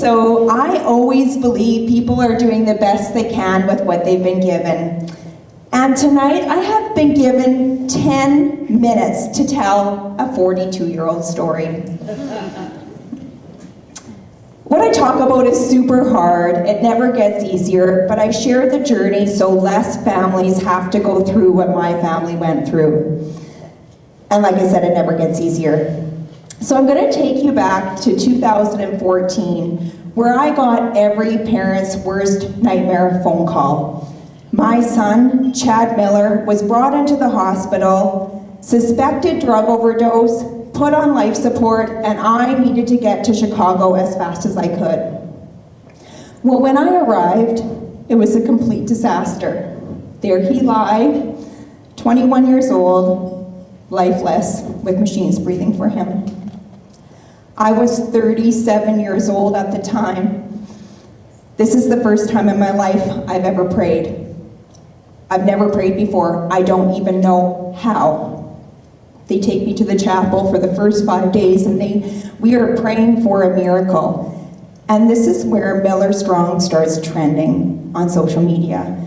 So I always believe people are doing the best they can with what they've been given. And tonight I have been given 10 minutes to tell a 42-year-old story. What I talk about is super hard. It never gets easier, but I share the journey so less families have to go through what my family went through. And like I said, it never gets easier. So I'm going to take you back to 2014, where I got every parent's worst nightmare phone call. My son, Chad Miller, was brought into the hospital, suspected drug overdose, put on life support, and I needed to get to Chicago as fast as I could. Well, when I arrived, it was a complete disaster. There he lay, 21 years old, lifeless, with machines breathing for him. I was 37 years old at the time. This is the first time in my life I've ever prayed. I've never prayed before. I don't even know how. They take me to the chapel for the first 5 days, and we are praying for a miracle. And this is where Miller Strong starts trending on social media.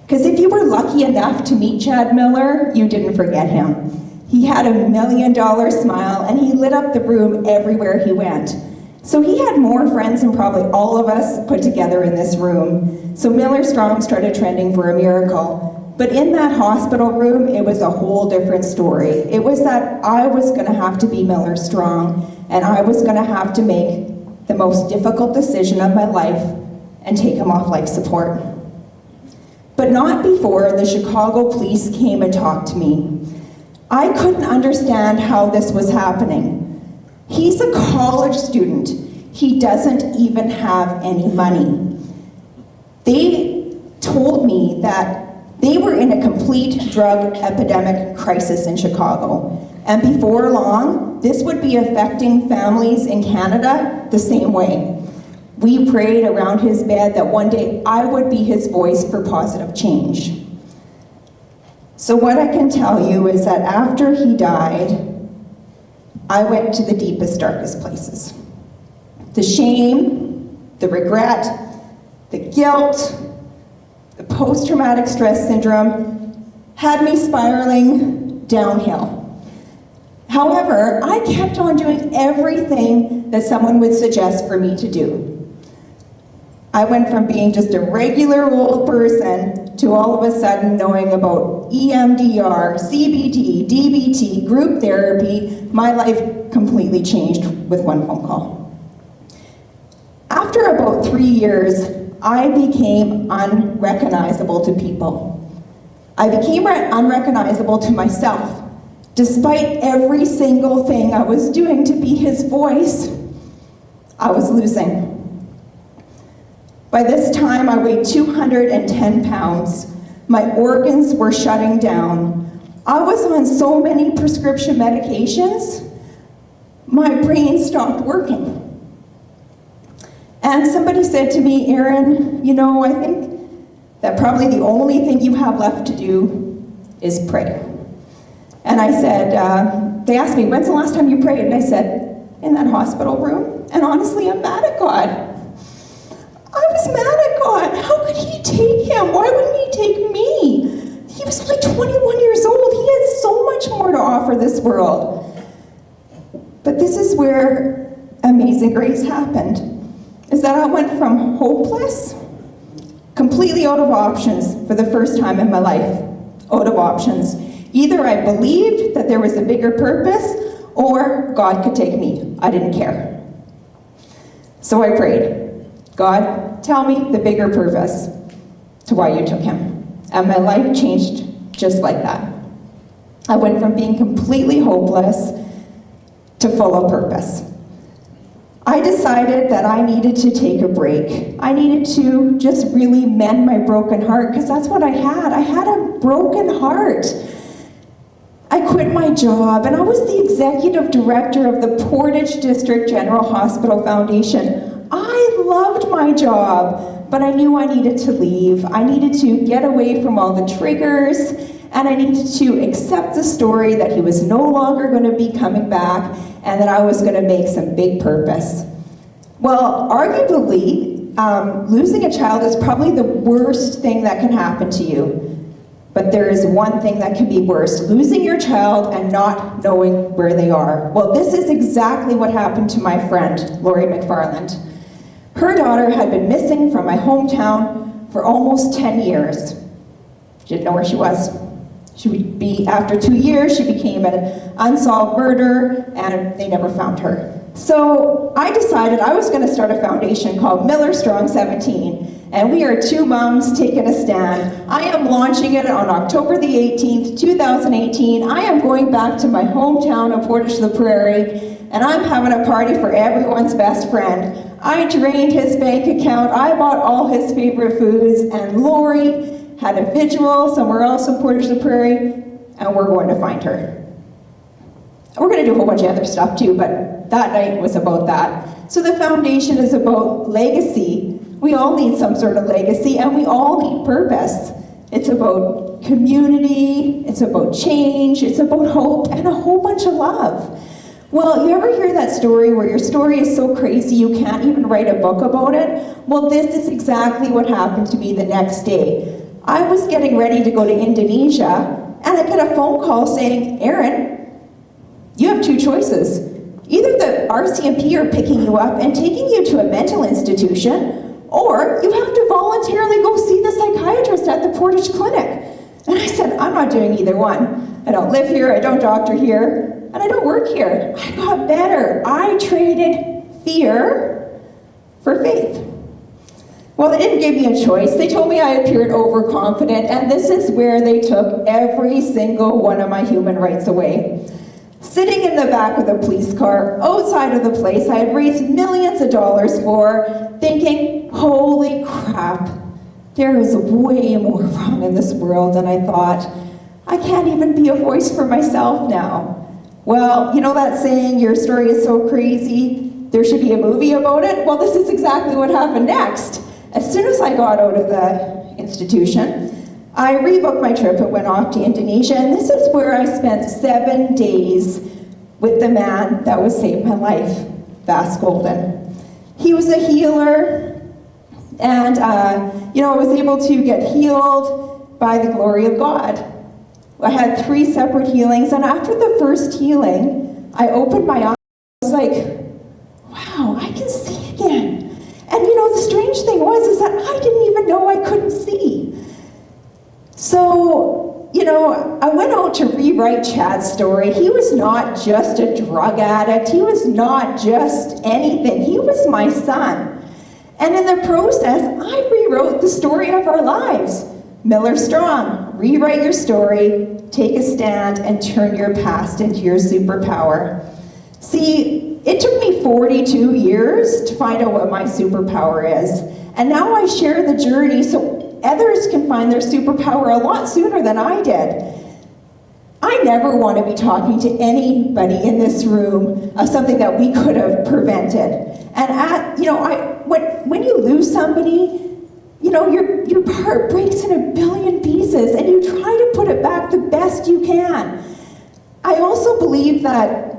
Because if you were lucky enough to meet Chad Miller, you didn't forget him. He had a $1 million smile, and he lit up the room everywhere he went. So he had more friends than probably all of us put together in this room. So Miller Strong started trending for a miracle. But in that hospital room, it was a whole different story. It was that I was gonna have to be Miller Strong, and I was gonna have to make the most difficult decision of my life and take him off life support. But not before the Chicago police came and talked to me. I couldn't understand how this was happening. He's a college student. He doesn't even have any money. They told me that they were in a complete drug epidemic crisis in Chicago. And before long, this would be affecting families in Canada the same way. We prayed around his bed that one day I would be his voice for positive change. So what I can tell you is that after he died, I went to the deepest, darkest places. The shame, the regret, the guilt, the post-traumatic stress syndrome had me spiraling downhill. However, I kept on doing everything that someone would suggest for me to do. I went from being just a regular old person to all of a sudden knowing about EMDR, CBT, DBT, group therapy. My life completely changed with one phone call. After about 3 years, I became unrecognizable to people. I became unrecognizable to myself. Despite every single thing I was doing to be his voice, I was losing. By this time, I weighed 210 pounds. My organs were shutting down. I was on so many prescription medications, my brain stopped working. And somebody said to me, Erin, you know, I think that probably the only thing you have left to do is pray. And I said, they asked me, when's the last time you prayed? And I said, in that hospital room. And honestly, I'm mad at God. I was mad at God. How could he take him? Why wouldn't he take me? He was only 21 years old. He had so much more to offer this world. But this is where amazing grace happened. Is that I went from hopeless, completely out of options for the first time in my life, out of options. Either I believed that there was a bigger purpose, or God could take me. I didn't care. So I prayed, God, tell me the bigger purpose to why you took him. And my life changed just like that. I went from being completely hopeless to full of purpose. I decided that I needed to take a break. I needed to just really mend my broken heart, because that's what I had. I had a broken heart. I quit my job, and I was the executive director of the Portage District General Hospital Foundation. I loved my job, but I knew I needed to leave. I needed to get away from all the triggers, and I needed to accept the story that he was no longer going to be coming back, and that I was going to make some big purpose. Well, arguably, losing a child is probably the worst thing that can happen to you. But there is one thing that can be worse: losing your child and not knowing where they are. Well, this is exactly what happened to my friend, Lori McFarland. Her daughter had been missing from my hometown for almost 10 years. She didn't know where she was. After 2 years, she became an unsolved murder, and they never found her. So I decided I was going to start a foundation called Miller Strong 17, and we are two moms taking a stand. I am launching it on October the 18th, 2018. I am going back to my hometown of Portage-la-Prairie, and I'm having a party for everyone's best friend. I drained his bank account, I bought all his favorite foods, and Lori had a vigil somewhere else in Portage-la-Prairie, and we're going to find her. We're going to do a whole bunch of other stuff too, but that night was about that. So the foundation is about legacy. We all need some sort of legacy, and we all need purpose. It's about community, it's about change, it's about hope, and a whole bunch of love. Well, you ever hear that story where your story is so crazy you can't even write a book about it? Well, this is exactly what happened to me the next day. I was getting ready to go to Indonesia, and I get a phone call saying, "Erin, you have two choices. Either the RCMP are picking you up and taking you to a mental institution, or you have to voluntarily go see the psychiatrist at the Portage Clinic." And I said, "I'm not doing either one. I don't live here, I don't doctor here, and I don't work here." I got better. I traded fear for faith. Well, they didn't give me a choice. They told me I appeared overconfident, and this is where they took every single one of my human rights away. Sitting in the back of the police car, outside of the place I had raised millions of dollars for, thinking, holy crap, there is way more wrong in this world than I thought. I can't even be a voice for myself now. Well, you know that saying, your story is so crazy, there should be a movie about it? Well, this is exactly what happened next. As soon as I got out of the institution, I rebooked my trip and went off to Indonesia, and this is where I spent 7 days with the man that would save my life, Vas Golden. He was a healer, and I was able to get healed by the glory of God. I had 3 separate healings, and after the first healing, I opened my eyes. I was like, wow, I can see again. And the strange thing is that I didn't even know I couldn't see. So, I went out to rewrite Chad's story. He was not just a drug addict. He was not just anything. He was my son. And in the process, I rewrote the story of our lives. Miller Strong, rewrite your story, take a stand, and turn your past into your superpower. See, it took me 42 years to find out what my superpower is. And now I share the journey so others can find their superpower a lot sooner than I did. I never want to be talking to anybody in this room of something that we could have prevented. And when you lose somebody, your heart breaks in a billion pieces, and you try to put it back the best you can. I also believe that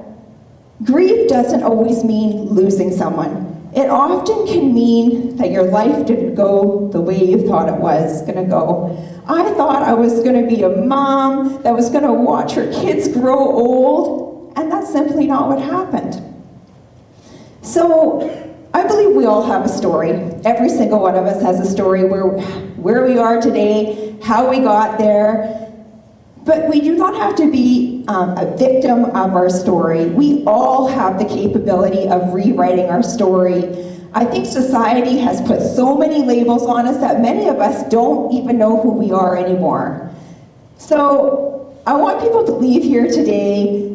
grief doesn't always mean losing someone. It often can mean that your life didn't go the way you thought it was going to go. I thought I was going to be a mom that was going to watch her kids grow old, and that's simply not what happened. So I believe we all have a story. Every single one of us has a story where we are today, how we got there. But we do not have to be a victim of our story. We all have the capability of rewriting our story. I think society has put so many labels on us that many of us don't even know who we are anymore. So I want people to leave here today.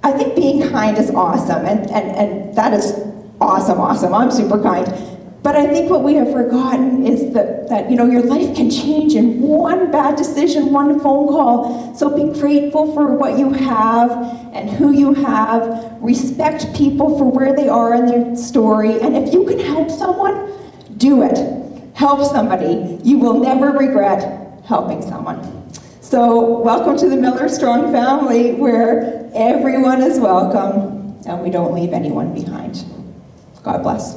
I think being kind is awesome, and that is awesome. I'm super kind. But I think what we have forgotten is that your life can change in one bad decision, one phone call. So be grateful for what you have and who you have. Respect people for where they are in their story. And if you can help someone, do it. Help somebody. You will never regret helping someone. So welcome to the Miller Strong family, where everyone is welcome and we don't leave anyone behind. God bless.